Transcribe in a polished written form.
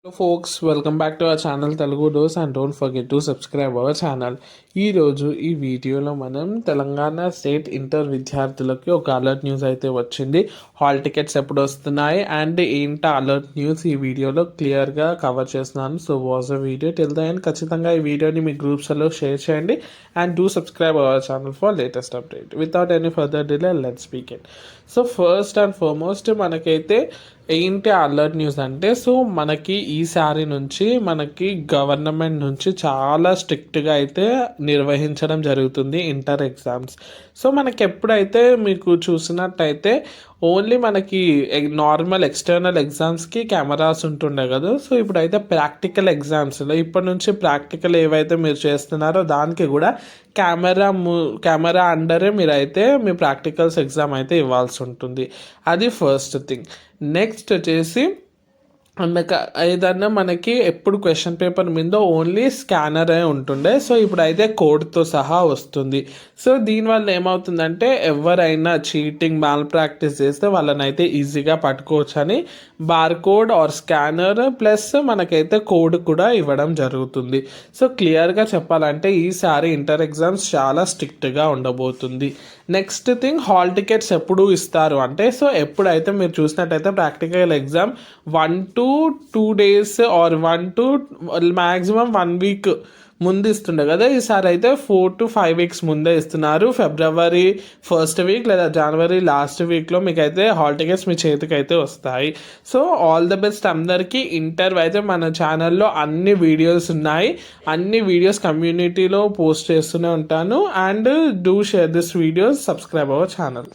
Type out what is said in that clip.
Hello folks, welcome back to our channel Telugu Dose and don't forget to subscribe our channel. ఈరోజు ఈ వీడియోలో మనం Telangana state inter విద్యార్థులకి ఒక అలర్ట్ న్యూస్ అయితే వచ్చింది. హాల్ టికెట్స్ ఎప్పుడు వస్తున్నాయి అండ్ ఏంటి అలర్ట్ న్యూస్ ఈ వీడియోలో క్లియర్గా కవర్ చేస్తున్నాను. So watch the video till the end. ఖచ్చితంగా ఈ వీడియోని మీ గ్రూప్స్లో షేర్ చేయండి and do subscribe our channel for latest update. Without any further delay let's begin. So first and foremost మనకైతే ఏంటి అలర్ట్ న్యూస్ అంటే, సో మనకి ఈసారి నుంచి మనకి గవర్నమెంట్ నుంచి చాలా స్ట్రిక్ట్గా అయితే నిర్వహించడం జరుగుతుంది ఇంటర్ ఎగ్జామ్స్. సో మనకి ఎప్పుడైతే మీకు చూసినట్టయితే ఓన్లీ మనకి నార్మల్ ఎక్స్టర్నల్ ఎగ్జామ్స్కి కెమెరాస్ ఉంటుండే కదా. సో ఇప్పుడైతే ప్రాక్టికల్ ఎగ్జామ్స్లో ఇప్పటి నుంచి ప్రాక్టికల్ ఏవైతే మీరు చేస్తున్నారో దానికి కూడా కెమెరా అండరే మీరైతే మీ ప్రాక్టికల్స్ ఎగ్జామ్ అయితే ఇవ్వాల్సి ఉంటుంది. అది ఫస్ట్ థింగ్. నెక్స్ట్ వచ్చేసి ఏదన్నా మనకి ఎప్పుడు క్వశ్చన్ పేపర్ మీద ఓన్లీ స్కానర్ అయి ఉంటుండే. సో ఇప్పుడైతే కోడ్తో సహా వస్తుంది. సో దీనివల్ల ఏమవుతుందంటే ఎవరైనా చీటింగ్ మాల్ ప్రాక్టీస్ చేస్తే వాళ్ళని అయితే ఈజీగా పట్టుకోవచ్చు అని బార్కోడ్ ఆర్ స్కానర్ ప్లస్ మనకైతే కోడ్ కూడా ఇవ్వడం జరుగుతుంది. సో క్లియర్గా చెప్పాలంటే ఈసారి ఇంటర్ ఎగ్జామ్స్ చాలా స్ట్రిక్ట్గా ఉండబోతుంది. నెక్స్ట్ థింగ్, హాల్ టికెట్స్ ఎప్పుడు ఇస్తారు అంటే, సో ఎప్పుడైతే మీరు చూసినట్టయితే practical exam 1 to 2 days or 1 to maximum 1 week ముందు ఇస్తుండే కదా. ఈసారి అయితే 4 to 5 weeks ముందే ఇస్తున్నారు. ఫిబ్రవరి ఫస్ట్ వీక్ లేదా జనవరి లాస్ట్ వీక్లో మీకు అయితే హాల్ టికెట్స్ మీ చేతికి అయితే వస్తాయి. సో ఆల్ ద బెస్ట్ అందరికీ. ఇంటర్ అయితే మన ఛానల్లో అన్ని వీడియోస్ ఉన్నాయి. అన్ని వీడియోస్ కమ్యూనిటీలో పోస్ట్ చేస్తూనే ఉంటాను. And do share this videos, subscribe our channel.